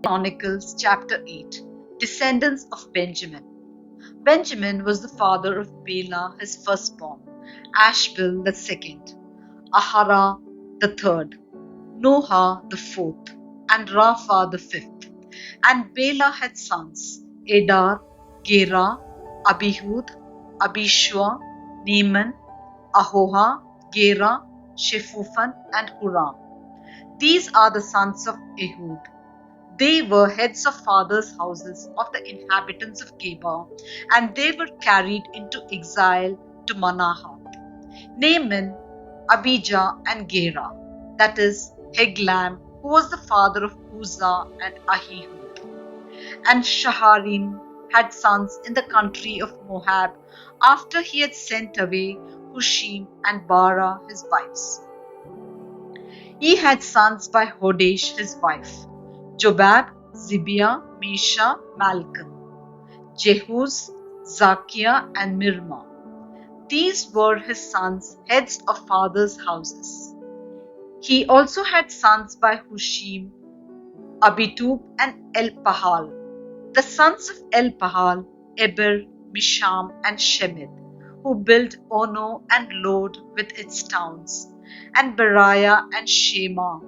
Chronicles chapter 8. Descendants of Benjamin. Benjamin was the father of Bela, his firstborn, Ashbel the second, Ahara the third, Noah the fourth, and Rapha the fifth. And Bela had sons, Edar, Gera, Abihud, Abishua, Naaman, Ahoha, Gera, Shephufan, and Huram. These are the sons of Ehud. They were heads of fathers' houses of the inhabitants of Geba, and they were carried into exile to Manahath. Naaman, Abijah, and Gera, that is, Heglam, who was the father of Uzzah and Ahihud. And Shaharim had sons in the country of Moab after he had sent away Hushim and Bara his wives. He had sons by Hodesh his wife, Jobab, Zibiah, Mesha, Malcolm, Jehuz, Zakiah, and Mirma. These were his sons, heads of fathers' houses. He also had sons by Hushim, Abitub, and Elpahal. The sons of Elpahal, Eber, Misham, and Shemid, who built Ono and Lod with its towns, and Beriah and Shema.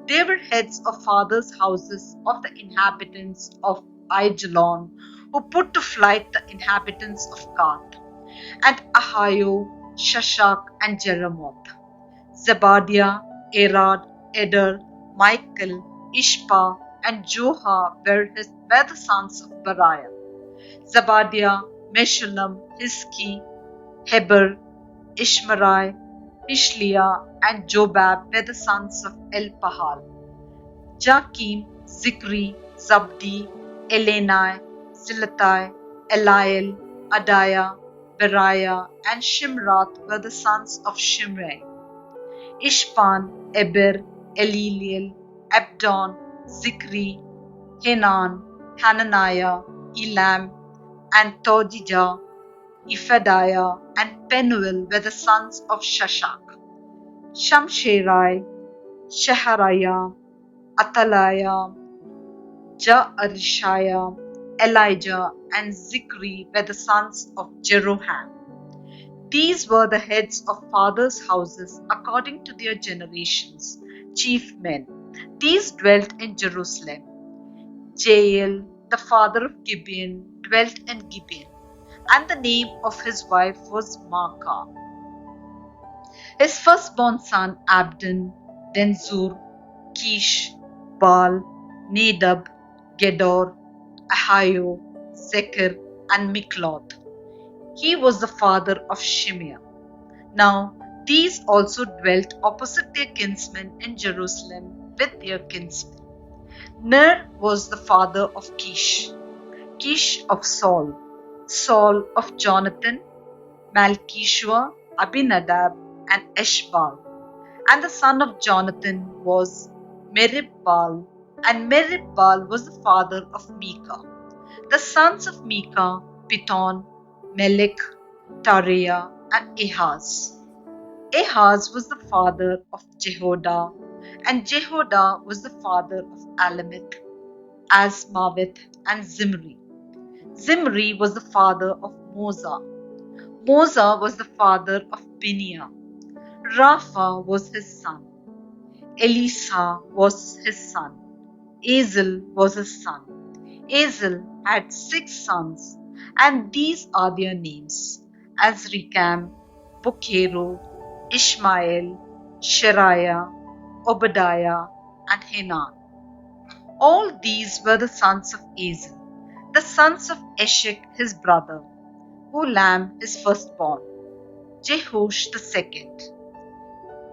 They were heads of fathers' houses of the inhabitants of Aijalon, who put to flight the inhabitants of Gath, and Ahio, Shashak, and Jeremoth. Zebadiah, Arad, Eder, Michael, Ishpa, and Joha were the sons of Beriah. Zebadiah, Meshullam, Hiski, Heber, Ishmerai, Ishliah, and Jobab were the sons of Elpahal. Jakim, Zikri, Zabdi, Elenai, Zilatai, Eliel, Adaiah, Beriah, and Shimrath were the sons of Shimrei. Ishpan, Eber, Eliliel, Abdon, Zikri, Hanan, Hananiah, Elam, and Todijah, Ephadiah, and Penuel were the sons of Shashak. Shamsherai, Shehariah, Athaliah, Ja'arishaiah, Elijah, and Zikri were the sons of Jeroham. These were the heads of fathers' houses according to their generations, chief men. These dwelt in Jerusalem. Jael, the father of Gibeon, dwelt in Gibeon, and the name of his wife was Maacah. His firstborn son Abdon, then Zur, Kish, Baal, Nadab, Gedor, Ahio, Zechar, and Mikloth. He was the father of Shimeah. Now these also dwelt opposite their kinsmen in Jerusalem with their kinsmen. Ner was the father of Kish, Kish of Saul, Saul of Jonathan, Malchishua, Abinadab, and Eshbal. And the son of Jonathan was Merib-Baal, and Merib-Baal was the father of Micah. The sons of Micah, Piton, Melech, Tareah, and Ahaz. Ahaz was the father of Jehodah, and Jehodah was the father of Alameth, Asmaveth, and Zimri. Zimri was the father of Moza. Moza was the father of Bineah. Rapha was his son. Elisa was his son. Azel was his son. Azel had 6 sons, and these are their names: Azrikam, Bochero, Ishmael, Shariah, Obadiah, and Hanan. All these were the sons of Azel. The sons of Eshek his brother, Ulam his firstborn, Jehosh the second,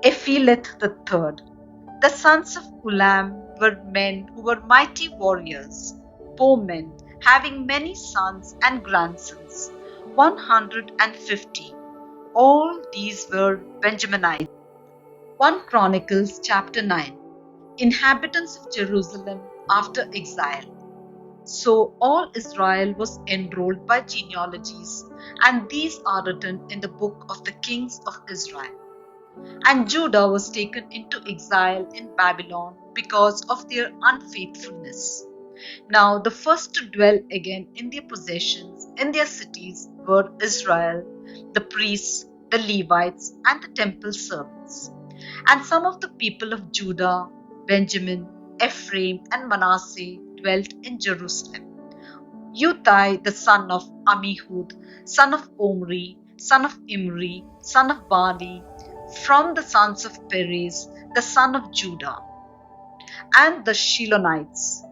Epheleth the third. The sons of Ulam were men who were mighty warriors, poor men, having many sons and grandsons, 150. All these were Benjaminites. 1 Chronicles chapter 9. Inhabitants of Jerusalem after exile. So all Israel was enrolled by genealogies, and these are written in the book of the kings of Israel. And Judah was taken into exile in Babylon because of their unfaithfulness. Now the first to dwell again in their possessions, in their cities, were Israel, the priests, the Levites, and the temple servants. And some of the people of Judah, Benjamin, Ephraim, and Manasseh dwelt in Jerusalem. Uthai, the son of Ammihud, son of Omri, son of Imri, son of Bani, from the sons of Perez, the son of Judah, and the Shilonites,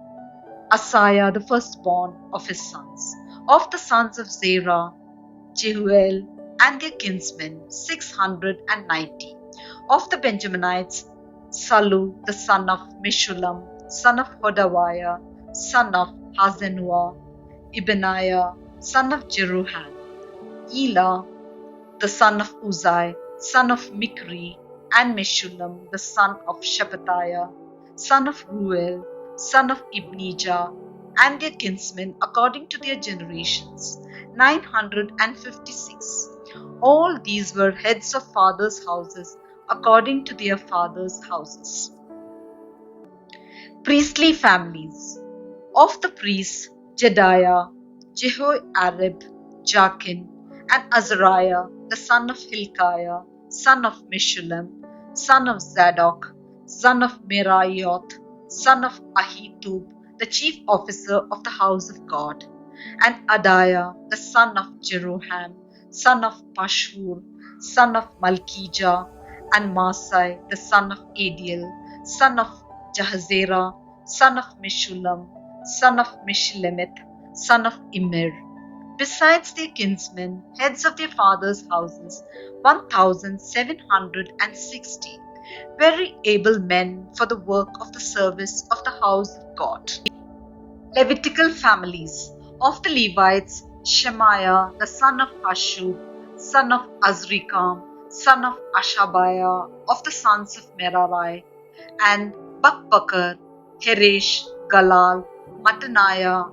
Asaiah, the firstborn of his sons. Of the sons of Zerah, Jehuel, and their kinsmen, 690. Of the Benjaminites, Salu, the son of Meshullam, son of Hodaviah, son of Hazanuah, Ibaniah, son of Jeroham, Elah, the son of Uzai, son of Mikri, and Meshullam, the son of Shabbatiah, son of Ruel, son of Ibnijah, and their kinsmen according to their generations, 956. All these were heads of fathers' houses according to their fathers' houses. Priestly families. Of the priests, Jedaiah, Jehoiarib, Jachin, and Azariah, the son of Hilkiah, son of Meshullam, son of Zadok, son of Meraioth, son of Ahitub, the chief officer of the house of God, and Adiah, the son of Jeroham, son of Pashhur, son of Malkijah, and Masai, the son of Adiel, son of Jahazerah, son of Meshullam, son of Meshillemith, son of Immer. Besides their kinsmen, heads of their fathers' houses, 1,760, very able men for the work of the service of the house of God. Levitical families. Of the Levites, Shemaiah, the son of Hashub, son of Azrikam, son of Ashabiah, of the sons of Merari, and Bakbakar, Heresh, Galal, Mattaniah,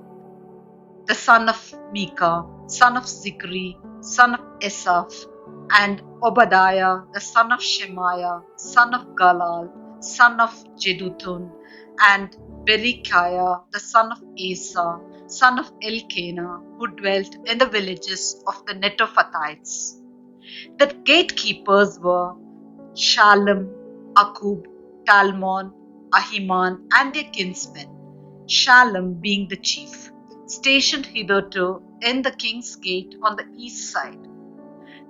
the son of Micah, son of Zikri, son of Asaph, and Obadiah, the son of Shemaiah, son of Galal, son of Jeduthun, and Berechiah, the son of Asa, son of Elkanah, who dwelt in the villages of the Netophathites. The gatekeepers were Shalom, Akub, Talmon, Ahiman, and their kinsmen, Shalom being the chief, stationed hitherto in the king's gate on the east side.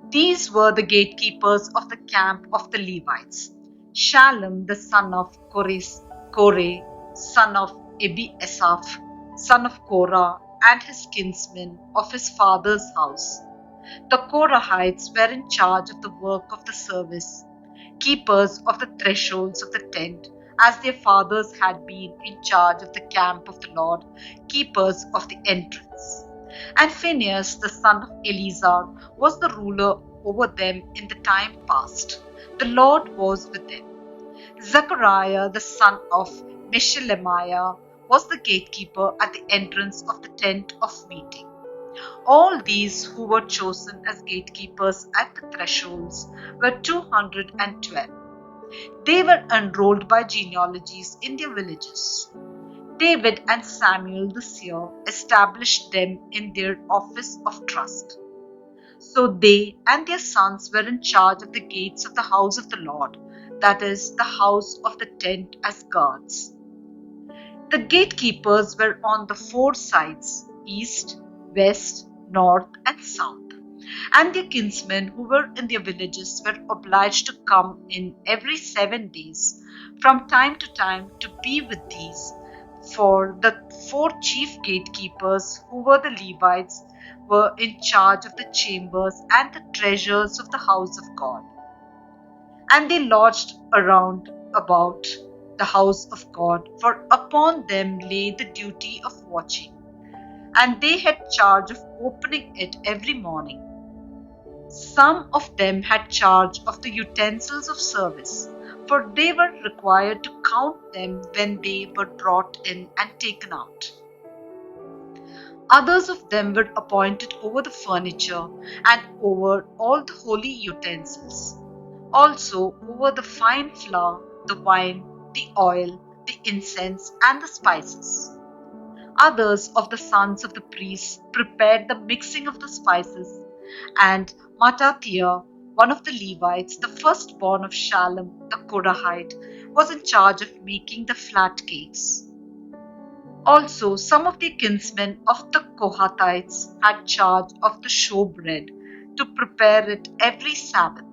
These were the gatekeepers of the camp of the Levites. Shalom, the son of Kore, son of Ebiasaph, son of Korah, and his kinsmen of his father's house. The Korahites were in charge of the work of the service, keepers of the thresholds of the tent, as their fathers had been in charge of the camp of the Lord, keepers of the entrance. And Phinehas, the son of Eleazar, was the ruler over them in the time past. The Lord was with them. Zechariah, the son of Meshelemiah, was the gatekeeper at the entrance of the tent of meeting. All these who were chosen as gatekeepers at the thresholds were 212. They were enrolled by genealogies in their villages. David and Samuel the seer established them in their office of trust. So they and their sons were in charge of the gates of the house of the Lord, that is, the house of the tent, as guards. The gatekeepers were on the four sides, east, west, north, and south. And their kinsmen who were in their villages were obliged to come in every 7 days from time to time to be with these, for the four chief gatekeepers who were the Levites were in charge of the chambers and the treasures of the house of God. And they lodged around about the house of God, for upon them lay the duty of watching, and they had charge of opening it every morning. Some of them had charge of the utensils of service, for they were required to count them when they were brought in and taken out. Others of them were appointed over the furniture and over all the holy utensils, also over the fine flour, the wine, the oil, the incense, and the spices. Others of the sons of the priests prepared the mixing of the spices, and Mattathiah, one of the Levites, the firstborn of Shallum the Korahite, was in charge of making the flat cakes. Also, some of the kinsmen of the Kohathites had charge of the showbread to prepare it every Sabbath.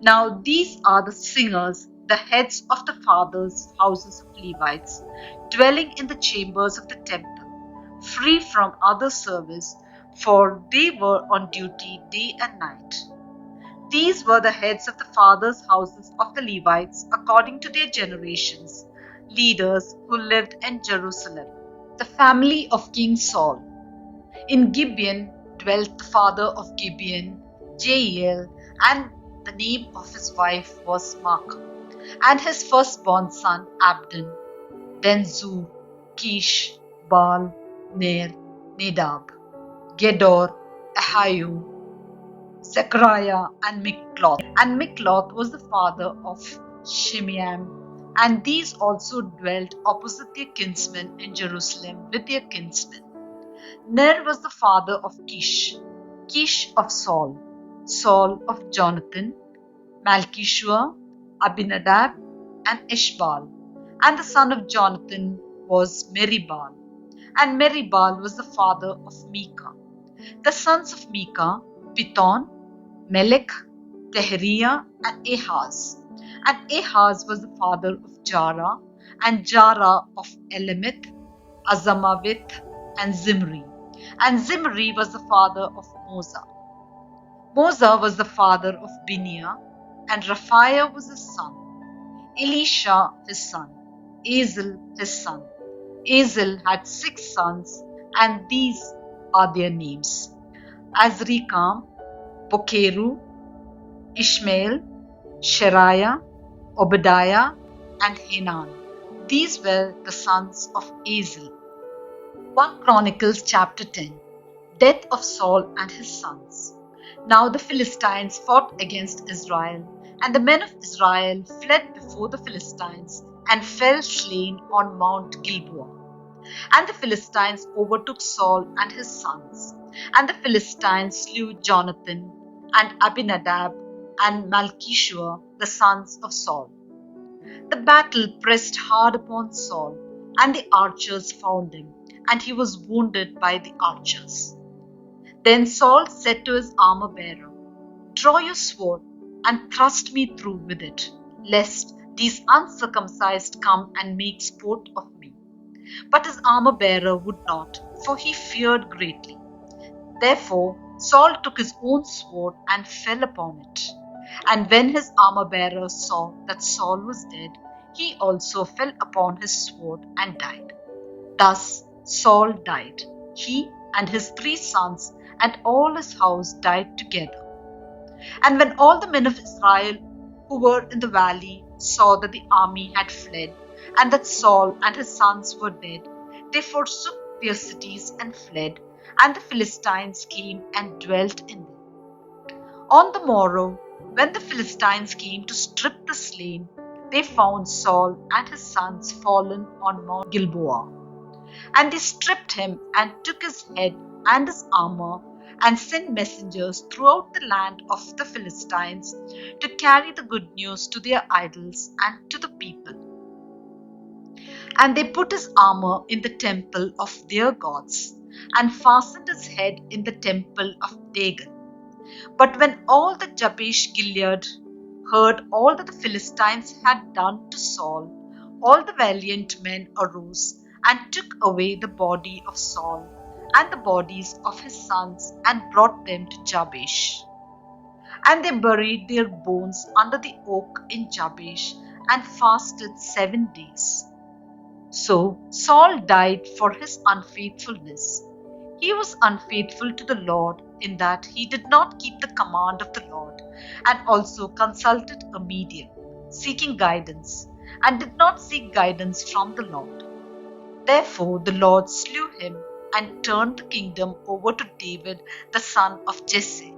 Now these are the singers, the heads of the fathers' houses of Levites, dwelling in the chambers of the temple, free from other service, for they were on duty day and night. These were the heads of the fathers' houses of the Levites according to their generations, leaders who lived in Jerusalem. The family of King Saul. In Gibeon dwelt the father of Gibeon, Jael, and the name of his wife was Maacah, and his firstborn son Abdon, then Zur, Kish, Baal, Ner, Nadab, Gedor, Ahiu, Zechariah, and Mikloth. And Mikloth was the father of Shimeam, and these also dwelt opposite their kinsmen in Jerusalem with their kinsmen. Ner was the father of Kish, Kish of Saul, Saul of Jonathan, Malchishua, Abinadab, and Ishbal. And the son of Jonathan was Meribal, and Meribal was the father of Micah. The sons of Micah, Pithon, Melech, Teheriah, and Ahaz. And Ahaz was the father of Jarah, and Jarah of Elamith, Azamavith, and Zimri. And Zimri was the father of Moza. Moza was the father of Bineah, and Raphiah was his son. Elisha his son. Azel his son. Azel had 6 sons, and these are their names: Azrikam, Bokeru, Ishmael, Shariah, Obadiah, and Hanan. These were the sons of Azel. 1 Chronicles chapter 10. Death of Saul and his sons. Now the Philistines fought against Israel, and the men of Israel fled before the Philistines and fell slain on Mount Gilboa. And the Philistines overtook Saul and his sons, and the Philistines slew Jonathan and Abinadab and Malchishua, the sons of Saul. The battle pressed hard upon Saul, and the archers found him, and he was wounded by the archers. Then Saul said to his armor-bearer, "Draw your sword and thrust me through with it, lest these uncircumcised come and make sport of me." But his armor-bearer would not, for he feared greatly. Therefore Saul took his own sword and fell upon it. And when his armor-bearer saw that Saul was dead, he also fell upon his sword and died. Thus Saul died, he and his 3 sons, and all his house died together. And when all the men of Israel who were in the valley saw that the army had fled, and that Saul and his sons were dead, they forsook their cities and fled, and the Philistines came and dwelt in them. On the morrow, when the Philistines came to strip the slain, they found Saul and his sons fallen on Mount Gilboa. And they stripped him and took his head and his armor, and sent messengers throughout the land of the Philistines to carry the good news to their idols and to the people. And they put his armor in the temple of their gods, and fastened his head in the temple of Dagon. But when all the Jabesh Gilead heard all that the Philistines had done to Saul, all the valiant men arose and took away the body of Saul and the bodies of his sons and brought them to Jabesh. And they buried their bones under the oak in Jabesh and fasted 7 days. So Saul died for his unfaithfulness. He was unfaithful to the Lord in that he did not keep the command of the Lord, and also consulted a medium, seeking guidance, and did not seek guidance from the Lord. Therefore the Lord slew him and turned the kingdom over to David the son of Jesse.